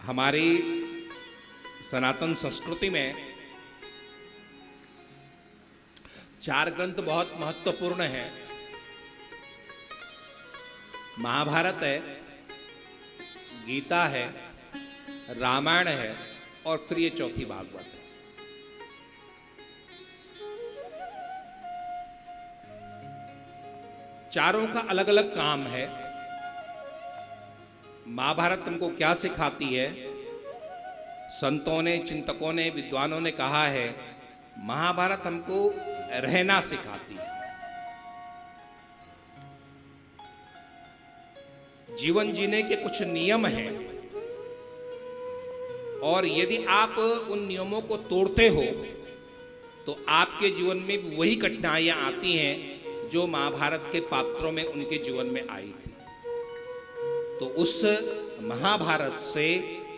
हमारी सनातन संस्कृति में चार ग्रंथ बहुत महत्वपूर्ण हैं। महाभारत है, गीता है, रामायण है और फिर ये चौथी भागवत है। चारों का अलग अलग काम है। महाभारत हमको क्या सिखाती है? संतों ने, चिंतकों ने, विद्वानों ने कहा है महाभारत हमको रहना सिखाती है। जीवन जीने के कुछ नियम हैं और यदि आप उन नियमों को तोड़ते हो तो आपके जीवन में भी वही कठिनाइयां आती हैं जो महाभारत के पात्रों में उनके जीवन में आई थी। तो उस महाभारत से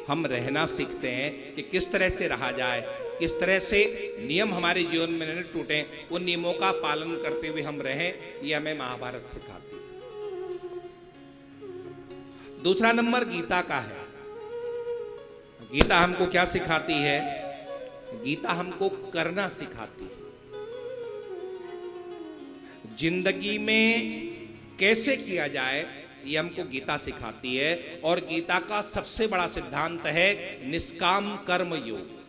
हम रहना सीखते हैं कि किस तरह से रहा जाए, किस तरह से नियम हमारे जीवन में न टूटे, उन नियमों का पालन करते हुए हम रहें, ये हमें महाभारत सिखाती है। दूसरा नंबर गीता का है। गीता हमको क्या सिखाती है? गीता हमको करना सिखाती है। जिंदगी में कैसे किया जाए ये हमको गीता सिखाती है। और गीता का सबसे बड़ा सिद्धांत है निष्काम कर्म योग।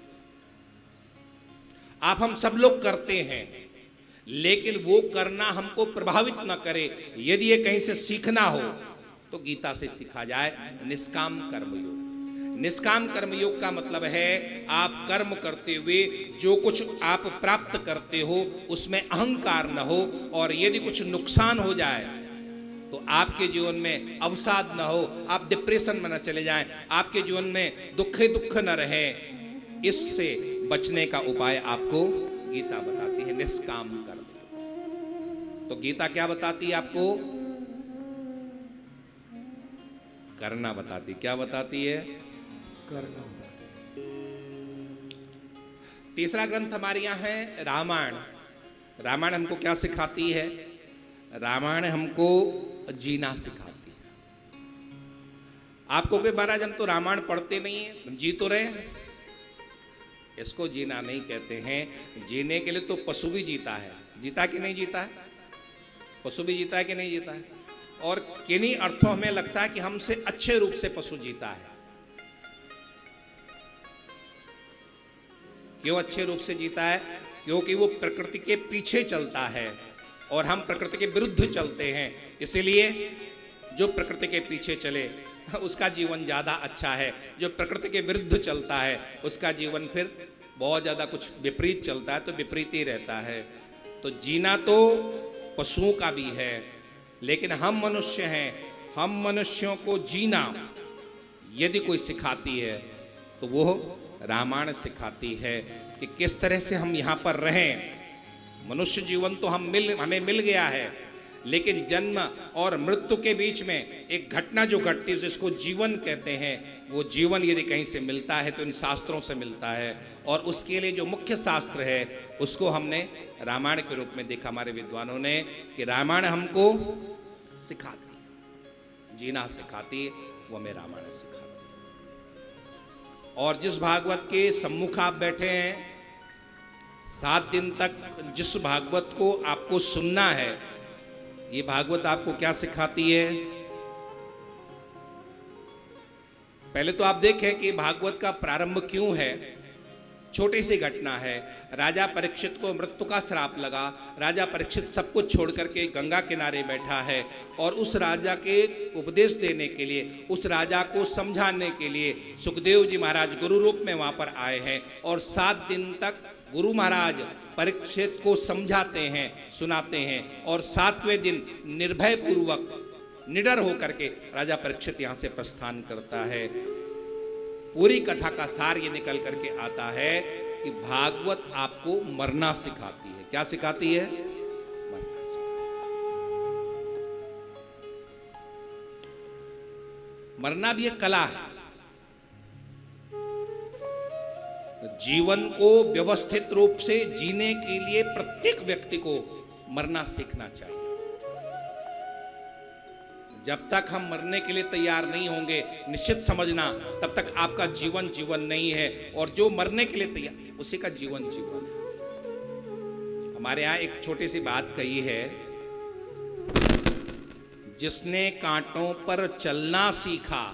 आप हम सब लोग करते हैं, लेकिन वो करना हमको प्रभावित ना करे। यदि ये कहीं से सीखना हो तो गीता से सीखा जाए निष्काम कर्मयोग। निष्काम कर्मयोग का मतलब है आप कर्म करते हुए जो कुछ आप प्राप्त करते हो उसमें अहंकार न हो, और यदि कुछ नुकसान हो जाए तो आपके जीवन में अवसाद न हो, आप डिप्रेशन में न चले जाएं, आपके जीवन में दुख न रहे। इससे बचने का उपाय आपको गीता बताती है, निष्काम कर्म। तो गीता क्या बताती है आपको? करना बताती। क्या बताती है? करना। तीसरा ग्रंथ हमारे यहाँ है रामायण। रामायण हमको क्या सिखाती है? रामायण हमको जीना सिखाती है। आपको के महाराज हम तो रामायण पढ़ते नहीं है, हम जी तो रहे हैं। इसको जीना नहीं कहते हैं। जीने के लिए तो पशु भी जीता है। जीता कि नहीं जीता है? पशु भी जीता है कि नहीं जीता है? और किन्हीं अर्थों हमें लगता है कि हमसे अच्छे रूप से पशु जीता है। क्यों अच्छे रूप से जीता है? क्योंकि वो प्रकृति के पीछे चलता है और हम प्रकृति के विरुद्ध चलते हैं। इसीलिए जो प्रकृति के पीछे चले उसका जीवन ज्यादा अच्छा है। जो प्रकृति के विरुद्ध चलता है उसका जीवन फिर बहुत ज्यादा कुछ विपरीत चलता है, तो विपरीत ही रहता है। तो जीना तो पशुओं का भी है, लेकिन हम मनुष्य हैं। हम मनुष्यों को जीना यदि कोई सिखाती है तो वो रामायण सिखाती है कि किस तरह से हम यहाँ पर रहें। मनुष्य जीवन तो हमें मिल गया है, लेकिन जन्म और मृत्यु के बीच में एक घटना जो घटती है जिसको जीवन कहते हैं, वो जीवन यदि कहीं से मिलता है तो इन शास्त्रों से मिलता है। और उसके लिए जो मुख्य शास्त्र है उसको हमने रामायण के रूप में देखा हमारे विद्वानों ने, कि रामायण हमको सिखाती है, जीना सिखाती है, वो हमें रामायण सिखाती है। और जिस भागवत के सम्मुख आप बैठे हैं, 7 दिन तक जिस भागवत को आपको सुनना है, ये भागवत आपको क्या सिखाती है? पहले तो आप देखें कि भागवत का प्रारंभ क्यों है। छोटी सी घटना है। राजा परीक्षित को मृत्यु का श्राप लगा। राजा परीक्षित सब कुछ छोड़ करके गंगा किनारे बैठा है और उस राजा के उपदेश देने के लिए, उस राजा को समझाने के लिए सुखदेव जी महाराज गुरु रूप में वहां पर आए हैं। और 7 दिन तक गुरु महाराज परीक्षित को समझाते हैं, सुनाते हैं। और 7वें दिन निर्भय पूर्वक, निडर होकर के राजा परीक्षित यहां से प्रस्थान करता है। पूरी कथा का सार ये निकल करके आता है कि भागवत आपको मरना सिखाती है। क्या सिखाती है? मरना सिखाती है। मरना भी एक कला है। जीवन को व्यवस्थित रूप से जीने के लिए प्रत्येक व्यक्ति को मरना सीखना चाहिए। जब तक हम मरने के लिए तैयार नहीं होंगे, निश्चित समझना तब तक आपका जीवन जीवन नहीं है। और जो मरने के लिए तैयार, उसी का जीवन जीवन है। हमारे यहाँ एक छोटी सी बात कही है, जिसने कांटों पर चलना सीखा,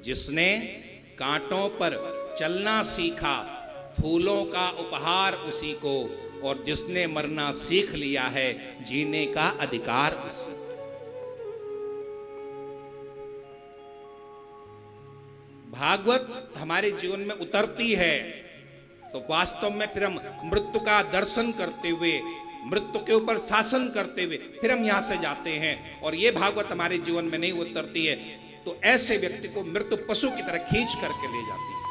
जिसने कांटों पर चलना सीखा, फूलों का उपहार उसी को, और जिसने मरना सीख लिया है, जीने का अधिकार उसी को। भागवत हमारे जीवन में उतरती है तो वास्तव में फिर हम मृत्यु का दर्शन करते हुए, मृत्यु के ऊपर शासन करते हुए फिर हम यहां से जाते हैं। और ये भागवत हमारे जीवन में नहीं उतरती है तो ऐसे व्यक्ति को मृत्यु पशु की तरह खींच करके ले जाती है।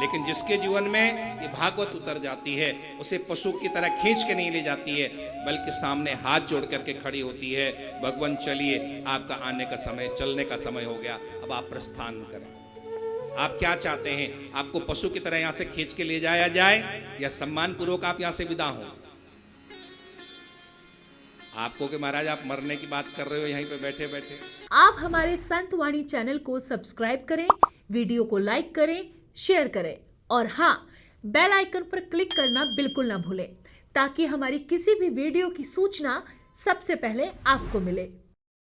लेकिन जिसके जीवन में ये भागवत उतर जाती है, उसे पशु की तरह खींच के नहीं ले जाती है, बल्कि सामने हाथ जोड़ करके खड़ी होती है, भगवान चलिए, आपका आने का समय, चलने का समय हो गया, अब आप प्रस्थान करें। आप क्या चाहते हैं? आपको पशु की तरह यहां से खींच के ले जाया जाए या सम्मान पूर्वक आप यहां से विदा हो? आपको कि महाराज आप मरने की बात कर रहे हो यहीं पे बैठे बैठे। आप हमारे संत वाणी चैनल को सब्सक्राइब करें, वीडियो को लाइक करें, शेयर करें और हाँ, बेल आइकन पर क्लिक करना बिल्कुल ना भूलें, ताकि हमारी किसी भी वीडियो की सूचना सबसे पहले आपको मिले।